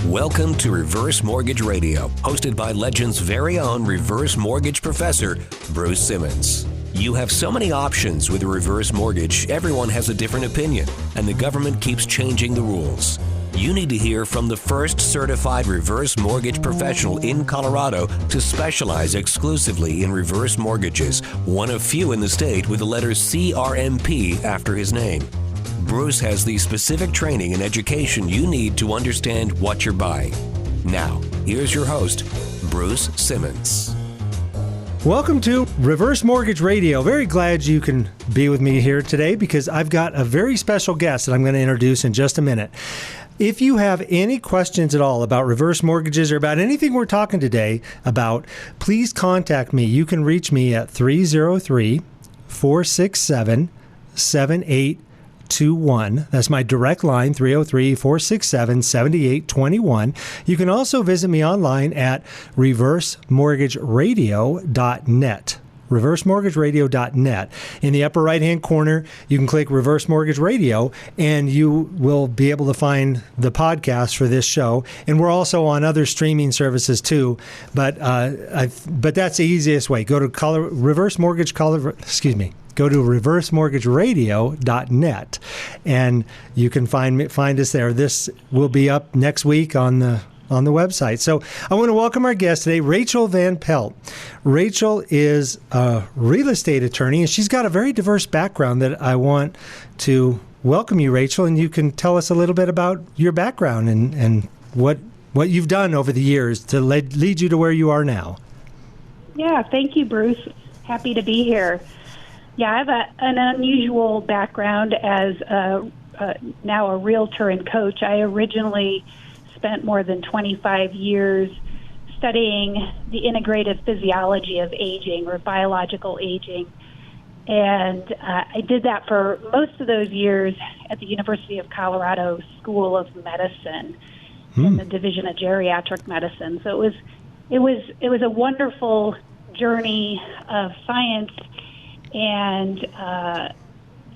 Welcome to Reverse Mortgage Radio, hosted by Legend's very own reverse mortgage professor, Bruce Simmons. You have so many options with a reverse mortgage, everyone has a different opinion, and the government keeps changing the rules. You need to hear from the first certified reverse mortgage professional in Colorado to specialize exclusively in reverse mortgages, one of few in the state with the letters CRMP after his name. Bruce has the specific training and education you need to understand what you're buying. Now, here's your host, Bruce Simmons. Welcome to Reverse Mortgage Radio. Very glad you can be with me here today because I've got a very special guest that I'm going to introduce in just a minute. If you have any questions at all about reverse mortgages or about anything we're talking today about, please contact me. You can reach me at 303-467-7821. That's my direct line, 303-467-7821. You can also visit me online at reversemortgageradio.net. reversemortgageradio.net. In the upper right-hand corner, you can click Reverse Mortgage Radio, and you will be able to find the podcast for this show. And we're also on other streaming services too, but that's the easiest way. Go to Go to reversemortgageradio.net, and you can find us there. This will be up next week on the website. So I want to welcome our guest today, Rachael Van Pelt. Rachael is a real estate attorney, and she's got a very diverse background that I want to welcome you, Rachael, and you can tell us a little bit about your background and what you've done over the years to lead you to where you are now. Yeah, thank you, Bruce. Happy to be here. Yeah, I have an unusual background as now a realtor and coach. I originally spent more than 25 years studying the integrative physiology of aging or biological aging. And I did that for most of those years at the University of Colorado School of Medicine in the Division of Geriatric Medicine. So it was a wonderful journey of science. And,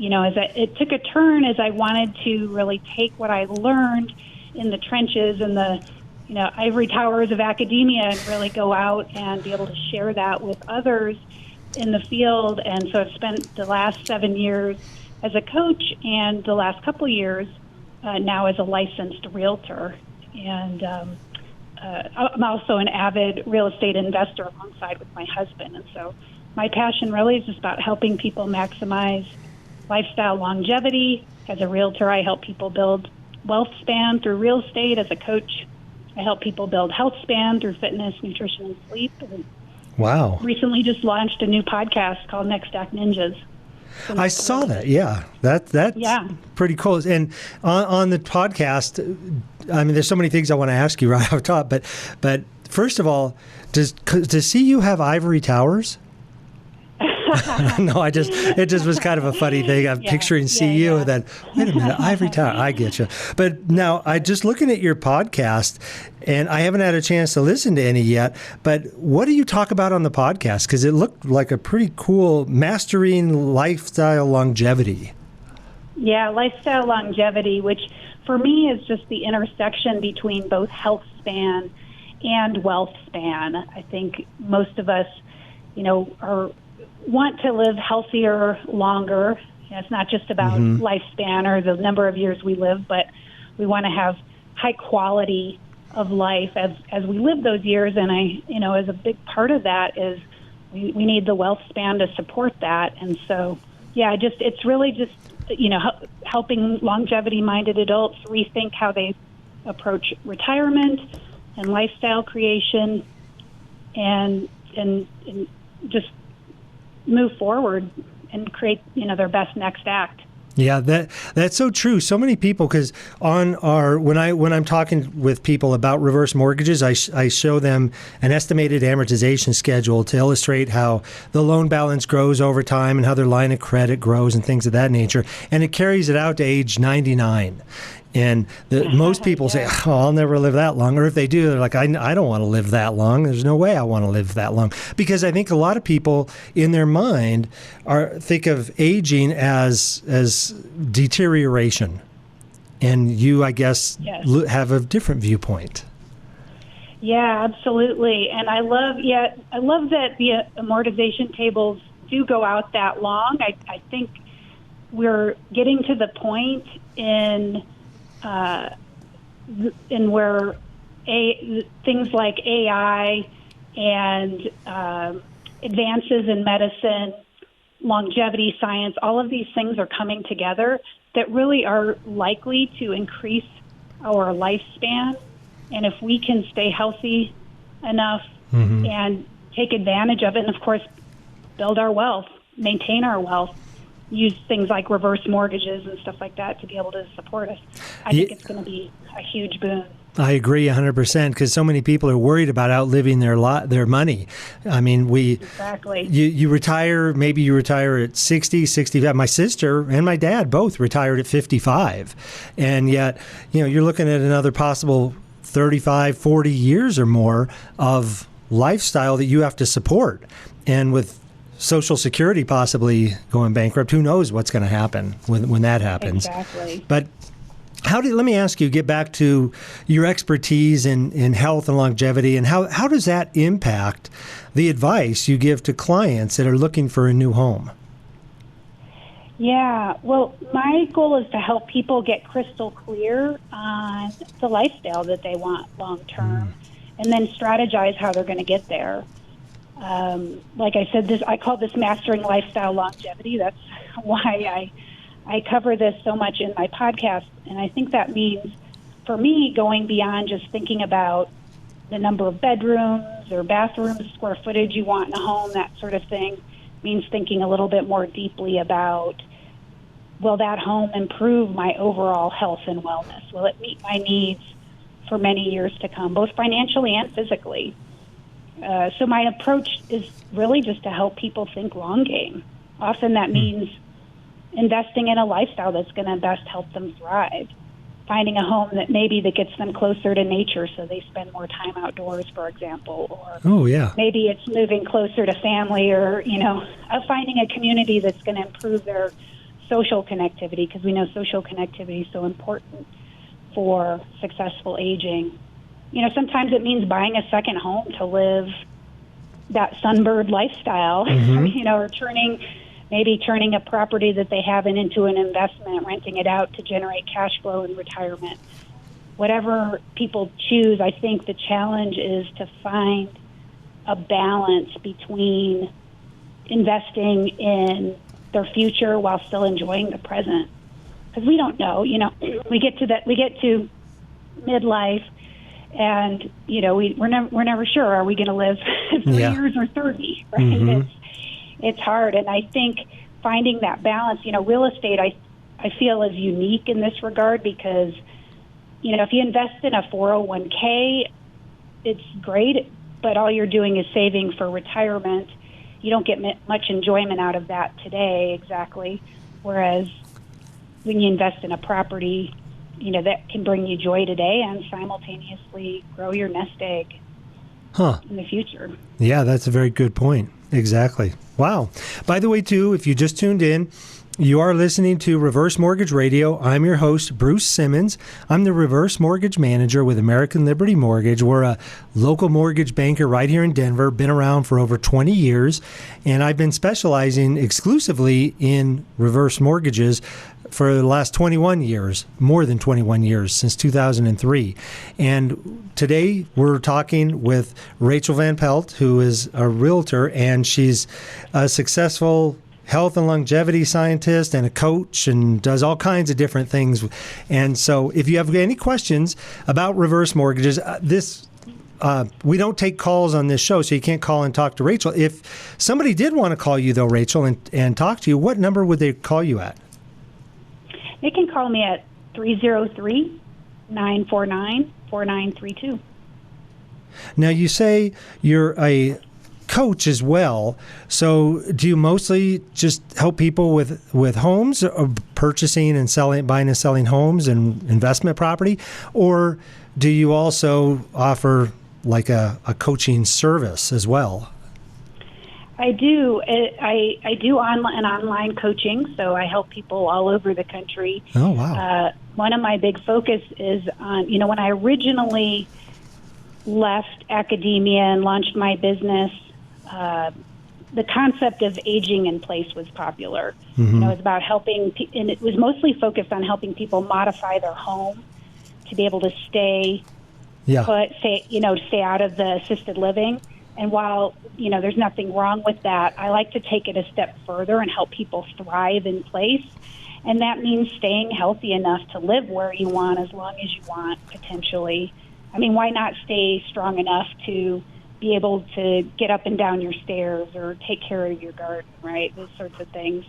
it took a turn as I wanted to really take what I learned in the trenches and the, ivory towers of academia and really go out and be able to share that with others in the field. And so I've spent the last 7 years as a coach and the last couple of years now as a licensed realtor. And I'm also an avid real estate investor alongside with my husband. And so my passion really is just about helping people maximize lifestyle longevity. As a realtor, I help people build wealth span through real estate. As a coach, I help people build health span through fitness, nutrition, and sleep. And wow. Recently just launched a new podcast called Next Act Ninjas. I saw that. Yeah. That's pretty cool. And on the podcast, I mean, there's so many things I want to ask you right off top, but first of all, does CU have ivory towers? No, it just was kind of a funny thing. I'm picturing CU and then, wait a minute, ivory tower. I get you. But now I just looking at your podcast, and I haven't had a chance to listen to any yet, but what do you talk about on the podcast? Because it looked like a pretty cool mastering lifestyle longevity. Yeah, lifestyle longevity, which for me is just the intersection between both health span and wealth span. I think most of us, want to live healthier longer. It's not just about lifespan or the number of years we live, but we want to have high quality of life as we live those years. And as a big part of that is we need the wealth span to support that. And so, it's really just, helping longevity-minded adults rethink how they approach retirement and lifestyle creation and just move forward and create, their best next act. Yeah, that's so true. So many people, because when I'm talking with people about reverse mortgages, I show them an estimated amortization schedule to illustrate how the loan balance grows over time and how their line of credit grows and things of that nature. And it carries it out to age 99. And most people say, oh, I'll never live that long. Or if they do, they're like, I don't want to live that long. There's no way I want to live that long. Because I think a lot of people in their mind think of aging as deterioration. And you, I guess, Yes. have a different viewpoint. Yeah, absolutely. And I love that the amortization tables do go out that long. I think we're getting to the point in where things like AI and advances in medicine, longevity science, all of these things are coming together that really are likely to increase our lifespan. And if we can stay healthy enough and take advantage of it, and of course, build our wealth, maintain our wealth, use things like reverse mortgages and stuff like that to be able to support us, I think it's going to be a huge boon. I agree 100% because so many people are worried about outliving their money. I mean, exactly. You retire, maybe you retire at 60, 65. My sister and my dad both retired at 55. And yet, you're looking at another possible 35, 40 years or more of lifestyle that you have to support. And with Social Security possibly going bankrupt, who knows what's going to happen when that happens. Exactly. But let me ask you, get back to your expertise in health and longevity, and how does that impact the advice you give to clients that are looking for a new home? Yeah, well, my goal is to help people get crystal clear on the lifestyle that they want long term, and then strategize how they're going to get there. Like I said, I call this mastering lifestyle longevity. That's why I cover this so much in my podcast. And I think that means, for me, going beyond just thinking about the number of bedrooms or bathrooms, square footage you want in a home, that sort of thing, means thinking a little bit more deeply about, will that home improve my overall health and wellness? Will it meet my needs for many years to come, both financially and physically? So my approach is really just to help people think long game. Often that means investing in a lifestyle that's going to best help them thrive. Finding a home that gets them closer to nature so they spend more time outdoors, for example. Or maybe it's moving closer to family, or, finding a community that's going to improve their social connectivity, because we know social connectivity is so important for successful aging. Sometimes it means buying a second home to live that sunbird lifestyle, or turning a property that they have into an investment, renting it out to generate cash flow in retirement. Whatever people choose, I think the challenge is to find a balance between investing in their future while still enjoying the present. Because we don't know, we get to midlife, and we're never sure, are we going to live 3 years or 30, right? It's hard, and I think finding that balance, real estate, I feel is unique in this regard, because if you invest in a 401k, it's great, but all you're doing is saving for retirement. You don't get much enjoyment out of that today, exactly. Whereas when you invest in a property, that can bring you joy today and simultaneously grow your nest egg in the future. Yeah, that's a very good point. Exactly. Wow. By the way, too, if you just tuned in, you are listening to Reverse Mortgage Radio. I'm your host, Bruce Simmons. I'm the Reverse Mortgage Manager with American Liberty Mortgage. We're a local mortgage banker right here in Denver, been around for over 20 years, and I've been specializing exclusively in reverse mortgages for the last 21 years, more than 21 years, since 2003. And today we're talking with Rachael Van Pelt, who is a realtor, and she's a successful health and longevity scientist and a coach, and does all kinds of different things. And so if you have any questions about reverse mortgages, we don't take calls on this show, so you can't call and talk to Rachael. If somebody did want to call you, though, Rachael, and talk to you, what number would they call you at? They can call me at 303-949-4932. Now, you say you're a coach as well. So do you mostly just help people with homes, or purchasing and buying and selling homes and investment property? Or do you also offer like a coaching service as well? I do. I do an online coaching, so I help people all over the country. Oh, wow. One of my big focus is on, when I originally left academia and launched my business, the concept of aging in place was popular. Mm-hmm. It was about helping, and it was mostly focused on helping people modify their home to be able to stay out of the assisted living. And while, there's nothing wrong with that, I like to take it a step further and help people thrive in place. And that means staying healthy enough to live where you want as long as you want, potentially. I mean, why not stay strong enough to be able to get up and down your stairs or take care of your garden, right? Those sorts of things.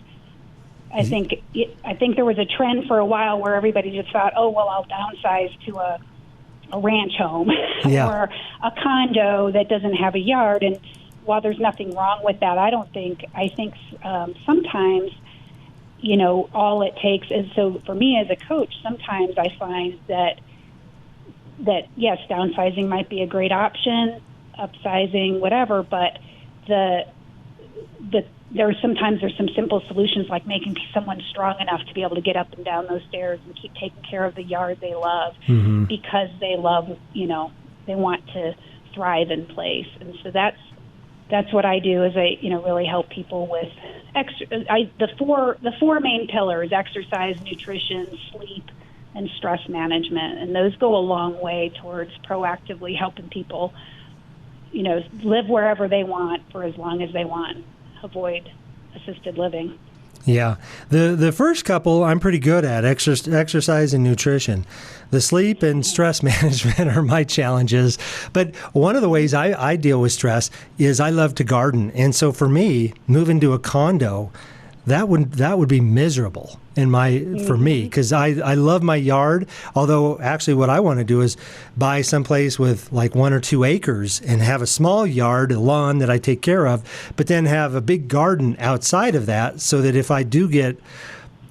I think there was a trend for a while where everybody just thought, oh, well, I'll downsize to a ranch home or a condo that doesn't have a yard. And while there's nothing wrong with that, I think sometimes, all it takes is, so for me as a coach, sometimes I find that yes, downsizing might be a great option, upsizing, whatever, but there's some simple solutions like making someone strong enough to be able to get up and down those stairs and keep taking care of the yard they love because they love, they want to thrive in place. And so that's what I do is I, really help people with the four main pillars: exercise, nutrition, sleep, and stress management. And those go a long way towards proactively helping people, live wherever they want for as long as they want. Avoid assisted living. Yeah. The first couple I'm pretty good at, exercise and nutrition. The sleep and stress management are my challenges. But one of the ways I deal with stress is I love to garden. And so for me, moving to a condo, that would be miserable for me, because I love my yard. Although actually what I want to do is buy someplace with like 1 or 2 acres and have a small yard, a lawn that I take care of, but then have a big garden outside of that, so that if I do get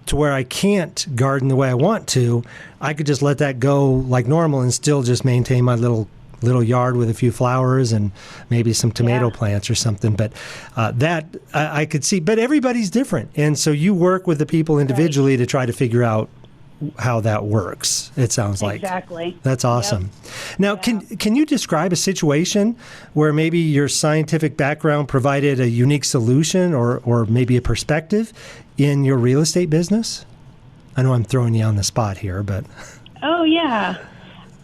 to where I can't garden the way I want to, I could just let that go like normal and still just maintain my little yard with a few flowers and maybe some tomato plants or something. But that I could see. But everybody's different. And so you work with the people individually to try to figure out how that works, it sounds like. Exactly. That's awesome. Yep. Now, can you describe a situation where maybe your scientific background provided a unique solution or maybe a perspective in your real estate business? I know I'm throwing you on the spot here, but... Oh, yeah.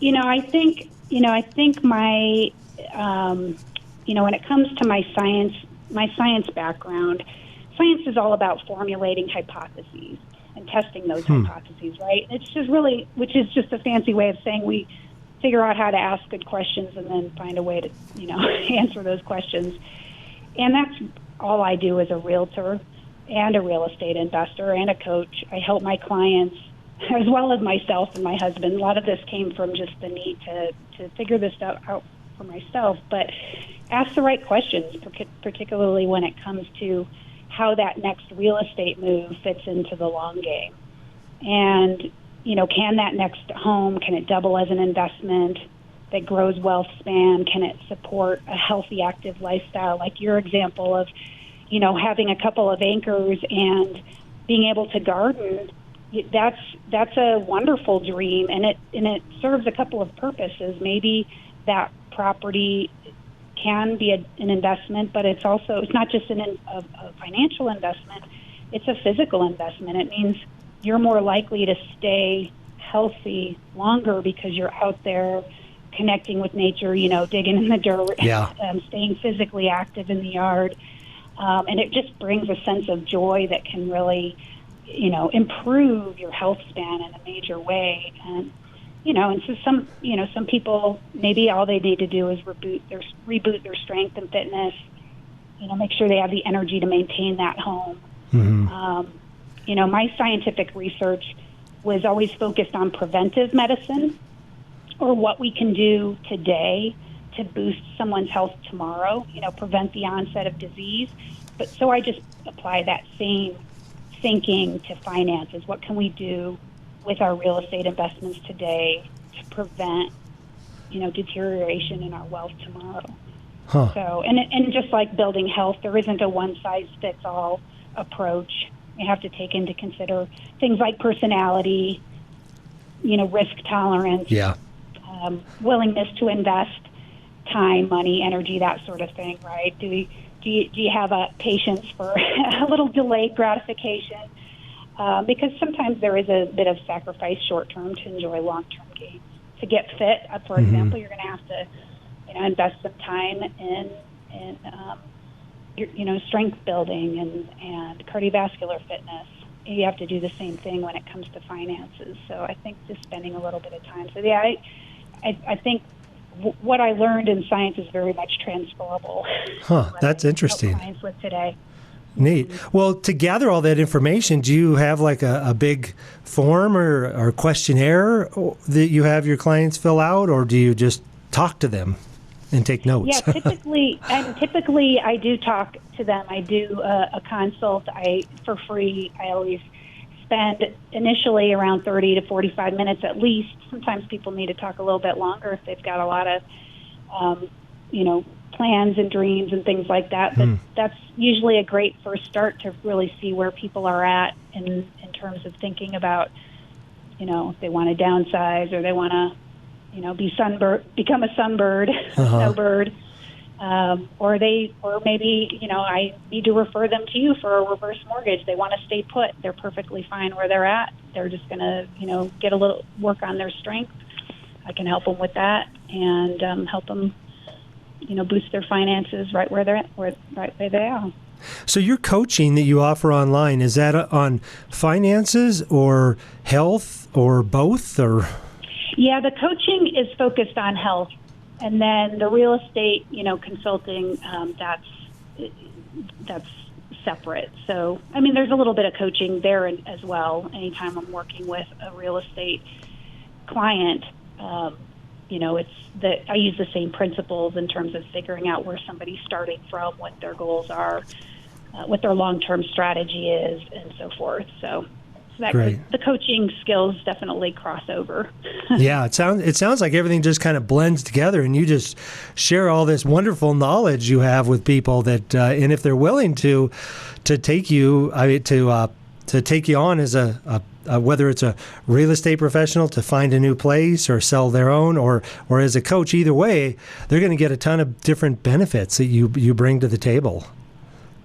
I think my, when it comes to my science background, science is all about formulating hypotheses and testing those hypotheses, right? It's just which is just a fancy way of saying we figure out how to ask good questions and then find a way to, answer those questions. And that's all I do as a realtor and a real estate investor and a coach. I help my clients, as well as myself and my husband. A lot of this came from just the need to figure this stuff out for myself, but ask the right questions, particularly when it comes to how that next real estate move fits into the long game. And, can that next home, can it double as an investment that grows wealth span? Can it support a healthy, active lifestyle? Like your example of, having a couple of acres and being able to garden. That's a wonderful dream, and it serves a couple of purposes. Maybe that property can be an investment, but it's not just a financial investment. It's a physical investment. It means you're more likely to stay healthy longer because you're out there connecting with nature, digging in the dirt, staying physically active in the yard, and it just brings a sense of joy that can really improve your health span in a major way. And, and so some people, maybe all they need to do is reboot their strength and fitness, make sure they have the energy to maintain that home. Mm-hmm. My scientific research was always focused on preventive medicine, or what we can do today to boost someone's health tomorrow, prevent the onset of disease. But so I just apply that same thinking to finances. What can we do with our real estate investments today to prevent, deterioration in our wealth tomorrow? So, and just like building health, there isn't a one-size-fits-all approach. You have to take into consider things like personality, risk tolerance, willingness to invest time, money, energy, that sort of thing, right? Do you have a patience for a little delayed gratification? Because sometimes there is a bit of sacrifice short-term to enjoy long-term gains. To get fit, for example, you're going to have to invest some time in strength building and cardiovascular fitness. You have to do the same thing when it comes to finances. So I think just spending a little bit of time. So I think what I learned in science is very much transferable. That's interesting. Clients with today. Neat. Well, to gather all that information, do you have like a big form or questionnaire that you have your clients fill out, or do you just talk to them and take notes? Yeah, typically I do talk to them. I do a consult for free. I always spend initially around 30 to 45 minutes at least. Sometimes people need to talk a little bit longer if they've got a lot of, plans and dreams and things like that. But that's usually a great first start to really see where people are at in terms of thinking about, if they want to downsize or they want to, become a sunbird, snowbird, or maybe, I need to refer them to you for a reverse mortgage. They want to stay put. They're perfectly fine where they're at. They're just going to, get a little work on their strength. I can help them with that and help them, boost their finances right where they're at, right where they are. So your coaching that you offer online, is that on finances or health or both, or? Yeah, the coaching is focused on health, and then the real estate, consulting, that's separate. So, there's a little bit of coaching there as well. Anytime I'm working with a real estate client, I use the same principles in terms of figuring out where somebody's starting from, what their goals are, what their long-term strategy is, and so forth. So the coaching skills definitely cross over. Yeah, it sounds like everything just kind of blends together, and you just share all this wonderful knowledge you have with people that, and if they're willing to take you, to take you on as a whether it's a real estate professional to find a new place or sell their own, or as a coach, either way, they're going to get a ton of different benefits that you bring to the table.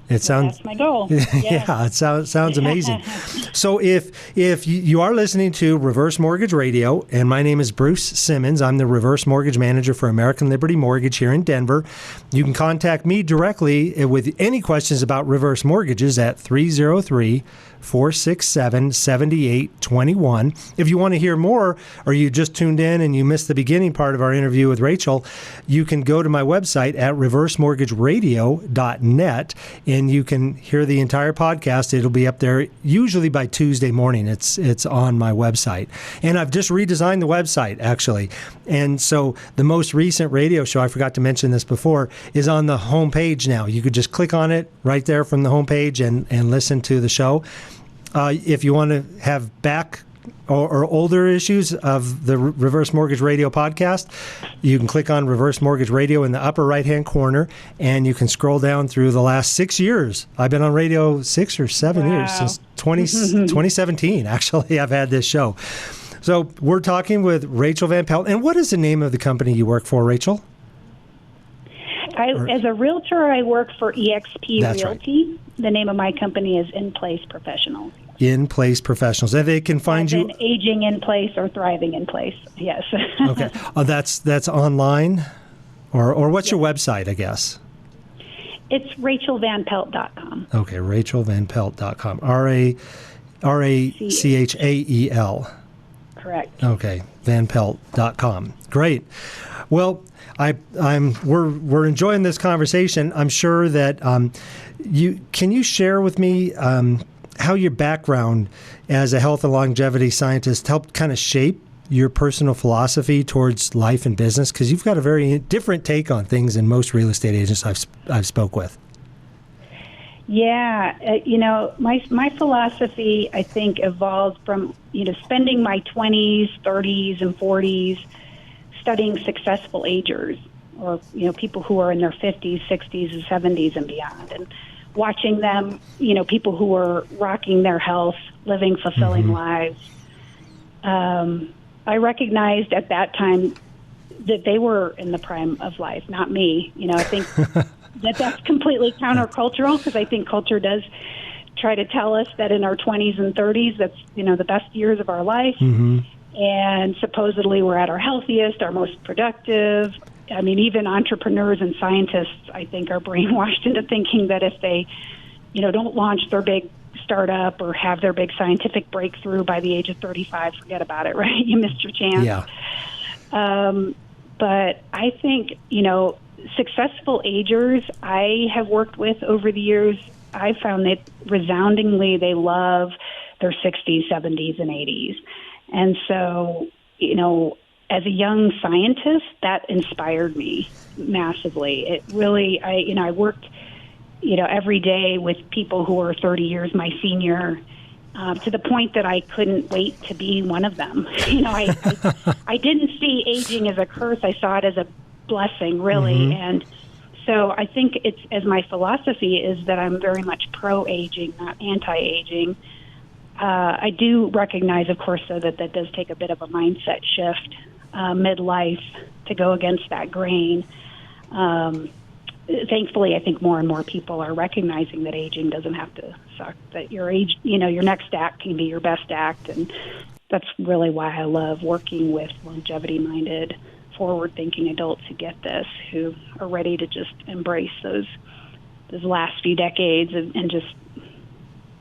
That's my goal. Yeah, it sounds amazing. So if you are listening to Reverse Mortgage Radio, and my name is Bruce Simmons, I'm the Reverse Mortgage Manager for American Liberty Mortgage here in Denver. You can contact me directly with any questions about reverse mortgages at 303-467-7821. If you want to hear more, or you just tuned in and you missed the beginning part of our interview with Rachael, you can go to my website at reversemortgageradio.net, and you can hear the entire podcast. It'll be up there usually by Tuesday morning. It's on my website. And I've just redesigned the website, actually. And so the most recent radio show, I forgot to mention this before, is on the homepage now. You could just click on it right there from the homepage and listen to the show. If you want to have back or older issues of the Reverse Mortgage Radio podcast, you can click on Reverse Mortgage Radio in the upper right-hand corner, and you can scroll down through the last 6 years. I've been on radio 6 or 7 years, since 2017, actually, I've had this show. So we're talking with Rachael Van Pelt. And what is the name of the company you work for, Rachael? As a realtor, I work for EXP That's Realty. Right. The name of my company is In Place Professionals. In Place Professionals. And they can find you... aging in place or thriving in place, yes. Okay. That's online? Or what's your website, I guess? It's RachaelVanPelt.com. Okay, RachaelVanPelt.com. RaChael. Correct. Okay, VanPelt.com. Great. Well, we're enjoying this conversation. I'm sure that can you share with me how your background as a health and longevity scientist helped kind of shape your personal philosophy towards life and business? Because you've got a very different take on things than most real estate agents I've spoke with. Yeah, my philosophy, I think, evolved from, spending my 20s, 30s, and 40s studying successful agers. or people who are in their 50s, 60s, and 70s and beyond, and watching them, people who are rocking their health, living fulfilling lives. I recognized at that time that they were in the prime of life, not me. I think that's completely countercultural, because I think culture does try to tell us that in our 20s and 30s, that's, the best years of our life. And supposedly we're at our healthiest, our most productive. I mean, even entrepreneurs and scientists, I think, are brainwashed into thinking that if they, don't launch their big startup or have their big scientific breakthrough by the age of 35, forget about it, right? You missed your chance. Yeah. But I think, successful agers I have worked with over the years, I found that resoundingly they love their 60s, 70s, and 80s. And so, as a young scientist, that inspired me massively. It really, I worked, every day with people who were 30 years my senior, to the point that I couldn't wait to be one of them. I didn't see aging as a curse. I saw it as a blessing, really. And so I think it's, as my philosophy is that I'm very much pro-aging, not anti-aging. I do recognize, of course, though, that does take a bit of a mindset shift midlife to go against that grain. Thankfully, I think more and more people are recognizing that aging doesn't have to suck, that your age, your next act can be your best act. And that's really why I love working with longevity-minded, forward-thinking adults who get this, who are ready to just embrace those last few decades and just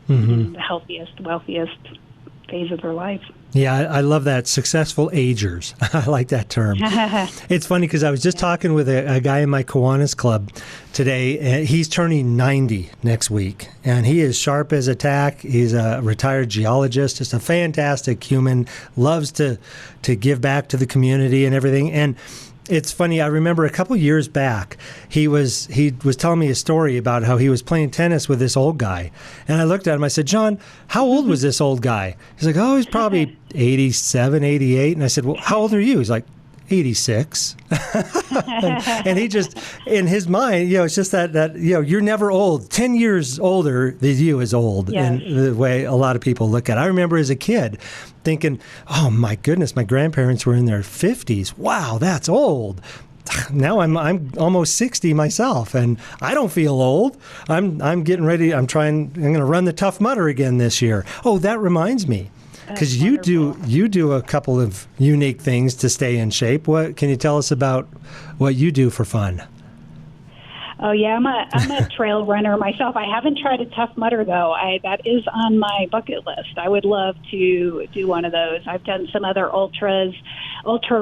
the healthiest, wealthiest phase of their life. Yeah, I love that. Successful agers. I like that term. It's funny because I was just talking with a guy in my Kiwanis club today, and he's turning 90 next week, and he is sharp as a tack. He's a retired geologist, just a fantastic human, loves to give back to the community and everything. And it's funny, I remember a couple years back, he was telling me a story about how he was playing tennis with this old guy. And I looked at him, I said, John, how old was this old guy? He's like, oh, he's probably 87, 88. And I said, well, how old are you? He's like, 86. and he just, in his mind, it's just that you're never old. 10 years older than you is old. Yes. In the way a lot of people look at it. I remember as a kid thinking, oh my goodness, my grandparents were in their 50s. Wow, that's old. Now I'm almost 60 myself, and I don't feel old. I'm getting ready. I'm going to run the Tough Mudder again this year. Oh, that reminds me. Because you do a couple of unique things to stay in shape. What can you tell us about what you do for fun? Oh yeah, I'm a trail runner myself. I haven't tried a Tough Mudder though. That is on my bucket list. I would love to do one of those. I've done some other ultra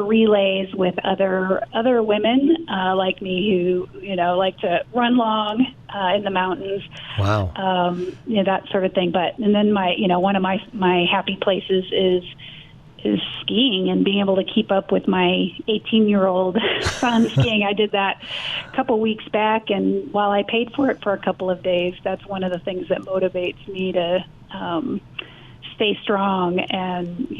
relays with other women like me who like to run long in the mountains. Wow. That sort of thing. And then one of my happy places is skiing and being able to keep up with my 18-year-old son skiing. I did that a couple weeks back, and while I paid for it for a couple of days, that's one of the things that motivates me to stay strong. And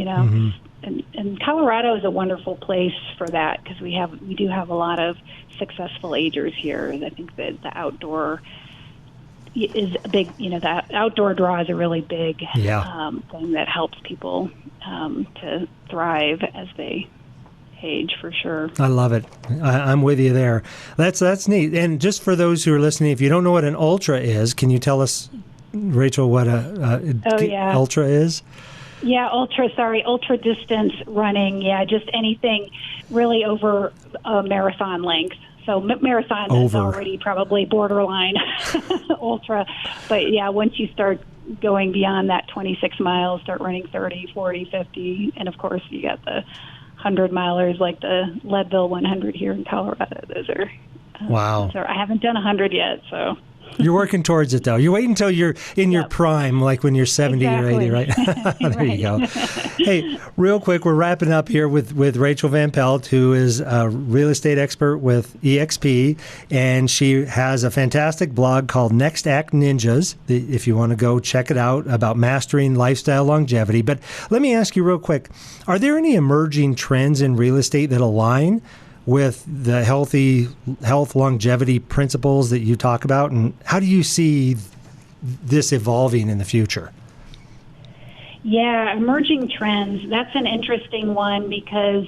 and Colorado is a wonderful place for that, because we do have a lot of successful agers here. And I think that the outdoor is a big, the outdoor draw is a really big thing that helps people to thrive as they age, for sure. I love it. I'm with you there. That's neat. And just for those who are listening, if you don't know what an ultra is, can you tell us, Rachel, what ultra is? Yeah, ultra distance running. Yeah, just anything really over a marathon length. So marathon is already probably borderline ultra. But yeah, once you start going beyond that 26 miles, start running 30, 40, 50. And of course, you got the 100-milers like the Leadville 100 here in Colorado. Those are, wow. I haven't done 100 yet, so. You're working towards it, though. You wait until you're in your prime, like when you're 70 or 80, right? There you go. Hey, real quick, we're wrapping up here with Rachael Van Pelt, who is a real estate expert with EXP, and she has a fantastic blog called Next Act Ninjas, if you want to go check it out, about mastering lifestyle longevity. But let me ask you real quick, are there any emerging trends in real estate that align with the health longevity principles that you talk about? And how do you see this evolving in the future? Yeah, emerging trends. That's an interesting one because,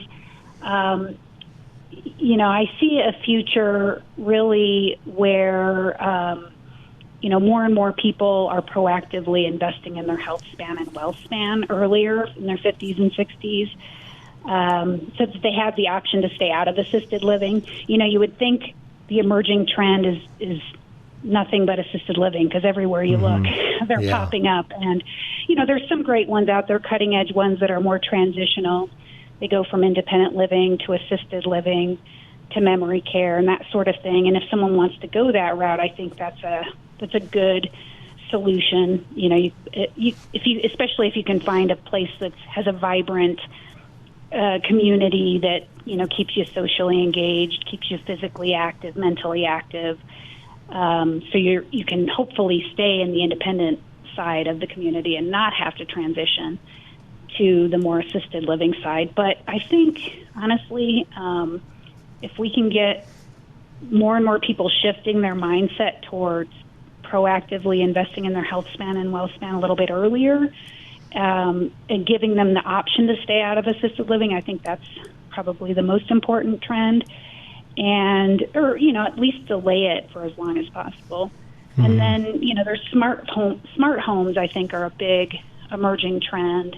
I see a future really where, more and more people are proactively investing in their health span and wealth span earlier in their 50s and 60s, so that they have the option to stay out of assisted living. You would think the emerging trend is nothing but assisted living because everywhere you look, they're popping up. And, there's some great ones out there, cutting edge ones that are more transitional. They go from independent living to assisted living to memory care and that sort of thing. And if someone wants to go that route, I think that's a good solution. Especially if you can find a place that has a vibrant community that keeps you socially engaged, keeps you physically active, mentally active. So you can hopefully stay in the independent side of the community and not have to transition to the more assisted living side. But I think, honestly, if we can get more and more people shifting their mindset towards proactively investing in their health span and wealth span a little bit earlier, and giving them the option to stay out of assisted living, I think that's probably the most important trend. Or at least delay it for as long as possible. And then, there's smart homes, I think, are a big emerging trend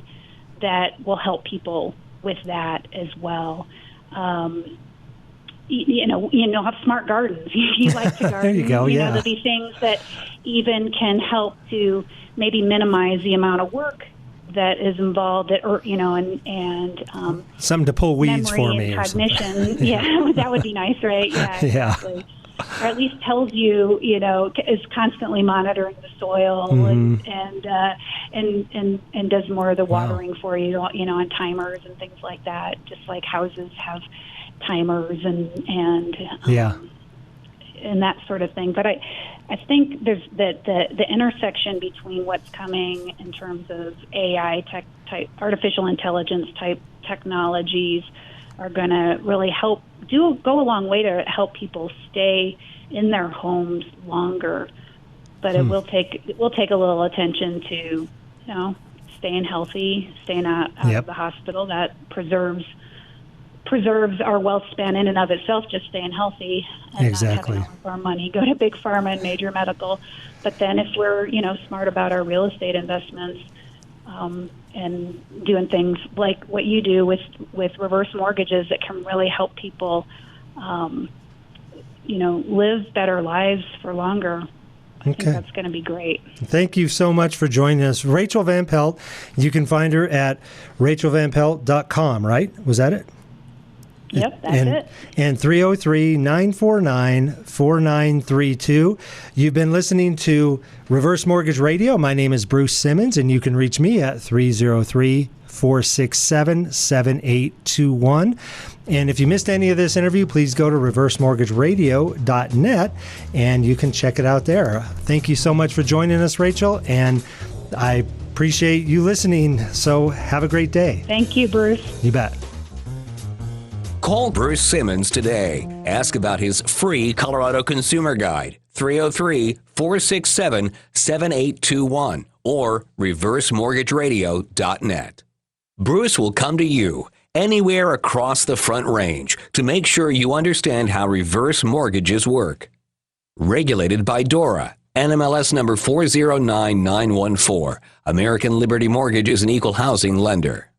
that will help people with that as well. Have smart gardens. You like to garden. There you go, yeah. There'll be things that even can help to maybe minimize the amount of work that is involved, something to pull weeds for me, or cognition. Yeah, that would be nice, right? Yeah, exactly. Or at least tells you, is constantly monitoring the soil and does more of the watering for you, on timers and things like that. Just like houses have timers and that sort of thing. But I think there's the intersection between what's coming in terms of AI type artificial intelligence type technologies are going to really go a long way to help people stay in their homes longer. But it will take a little attention to staying healthy, staying out of the hospital. That preserves our wealth span in and of itself, just staying healthy and not having all of our money go to big pharma and major medical. But then if we're, smart about our real estate investments, and doing things like what you do with reverse mortgages that can really help people, live better lives for longer. I think that's going to be great. Thank you so much for joining us. Rachael Van Pelt, you can find her at rachaelvanpelt.com, right? Was that it? Yep, that's it. And 303-949-4932. You've been listening to Reverse Mortgage Radio. My name is Bruce Simmons, and you can reach me at 303-467-7821. And if you missed any of this interview, please go to reversemortgageradio.net, and you can check it out there. Thank you so much for joining us, Rachael, and I appreciate you listening. So have a great day. Thank you, Bruce. You bet. Call Bruce Simmons today. Ask about his free Colorado Consumer Guide, 303-467-7821 or reversemortgageradio.net. Bruce will come to you anywhere across the Front Range to make sure you understand how reverse mortgages work. Regulated by DORA, NMLS number 409914. American Liberty Mortgage is an equal housing lender.